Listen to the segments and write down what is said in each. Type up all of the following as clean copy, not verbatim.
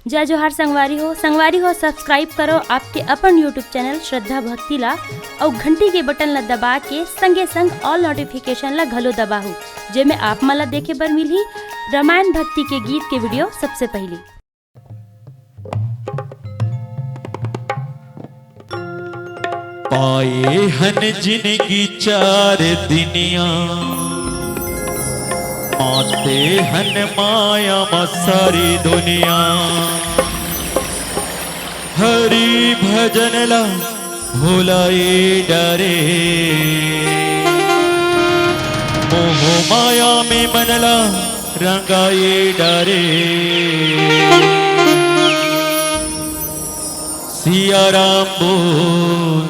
जय जोहार संगवारी हो सब्सक्राइब करो आपके अपन यूट्यूब चैनल श्रद्धा भक्ति ला और घंटी के बटन ला दबा के संगे संग ऑल नोटिफिकेशन ला घलो दबाहू जेमे आप मला देखे बर मिलही रामायण भक्ति के गीत के वीडियो सबसे पहले। पाए हन जिनगी चार दिनिया आते हन माया में सारी दुनिया। हरि भजन ला भुलाए डरे मोह माया में मनला रंगाए डरे। सिया राम बोल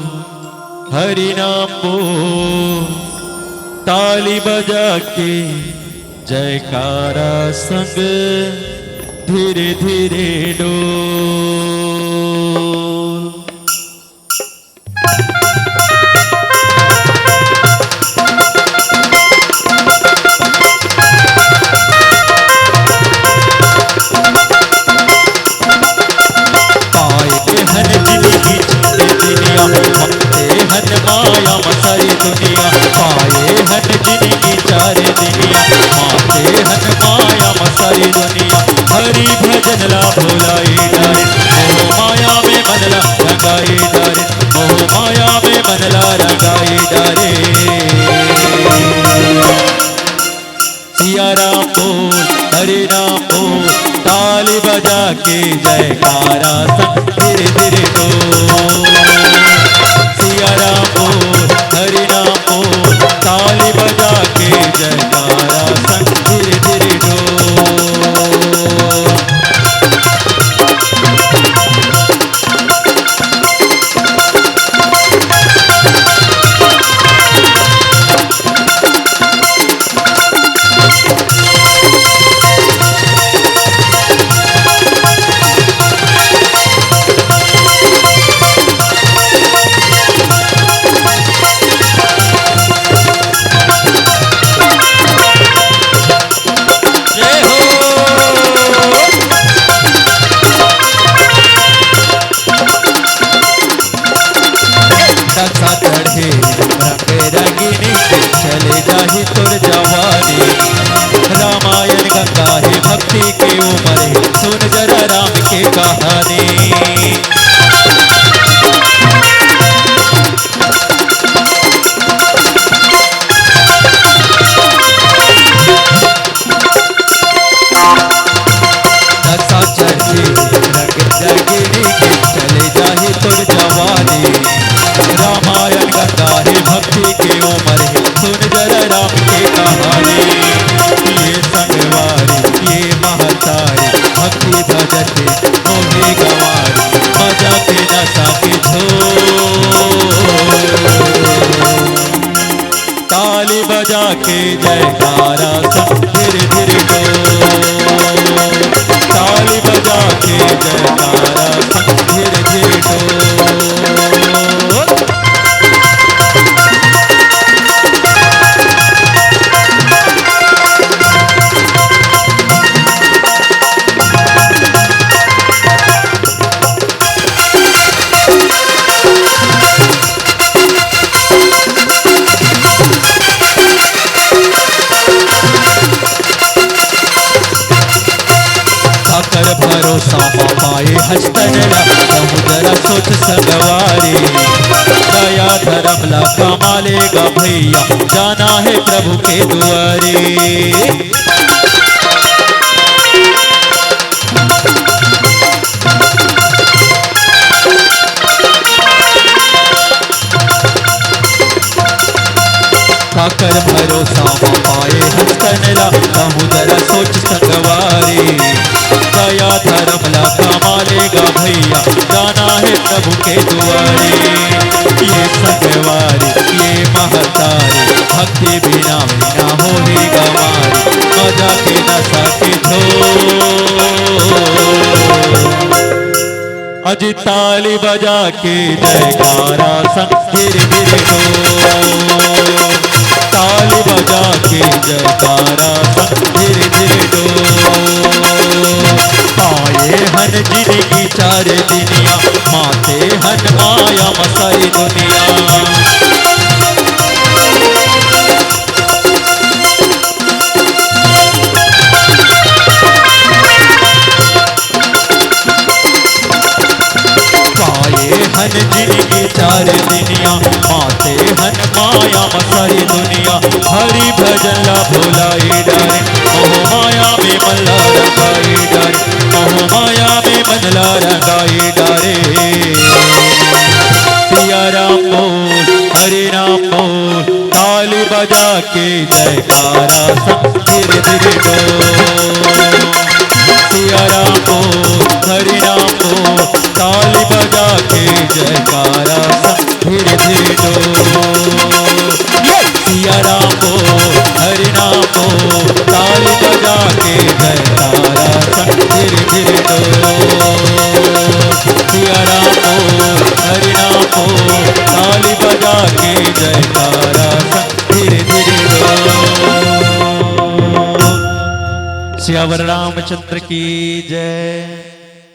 हरि नाम बोल ताली बजा के जयकारा संग धीरे धीरे डोल। हन माया मसारी दुनिया पाए हन जिनगी चार दिनिया माते हन माया मसारी दुनिया। हरि भजन ला भुलाए डारे मोह माया में मनला रंगाए डारे मोह माया में मनला रंगाए डारे। सिया राम बोल हरि नाम बोल ताली बजा के जयकारा संग धीरे धीरे डोल। सिया राम बोल हरि नाम बोल ताली बजा के जयकारा संग धीरे धीरे डोल। चढ़े रंग रंगीनी चले जाही तोर जवानी। रामायण गंगा है भक्ति के उमर है सुन जरा राम के कहानी। चढ़े रंग रंगीनी चले जाही तोर जवानी। रामायण गंगा है भक्ति के उमर है सुन जरा राम के कहानी। ये संगवारी ये महतारी भक्ति भजते मोहे गवारी मजा के नशा के झोल। ताली बजा के जयकारा संग धीरे धीरे डोल। ताली बजा के जयकारा संग धीरे धीरे डोल। कर भरोसा पाए हस्तन ला जरा सोच संगवारी। दया धर्म ला कमालेगा भैया जाना है प्रभु के दुआरे। कर भरोसा पाए हस्तन ला जरा सोच संगवारी। दया धर्म ला कमालेगा भैया जाना है प्रभु के दुआरे। ये संगवारी ये महतारी भक्ति बिना बिना होली गवारी मजा के नशा के झोल। अज ताली बजा के जयकारा संग धीरे धीरे डोल। ताली बजा के जयकारा संग धीरे धीरे डोल। आए हन जिंदगी चार दुनिया, माते हन माया मसाई दुनिया। हन जिंदगी चार दुनिया, माते हन माया मसारी दुनिया। हरि भजन ला भोलाई डारे, मोह माया में मल्ला रंगाई डारे, मोह माया में मल्ला रंगाई डारे। सिया राम बोल, हरि राम बोल, ताली बजा के जयकारा संग धीरे धीरे डोल। सिया राम बोल, हरि राम बोल, ताली बजा के जयकारा संग धीरे धीरे डोल। सिया राम बोल, हरि राम बोल, ताली बजा के जयकारा संग धीरे धीरे डोल। सिया राम बोल, हरि राम बोल, ताली बजा के जयकारा संग धीरे धीरे डोल। सियावर रामचंद्र की जय।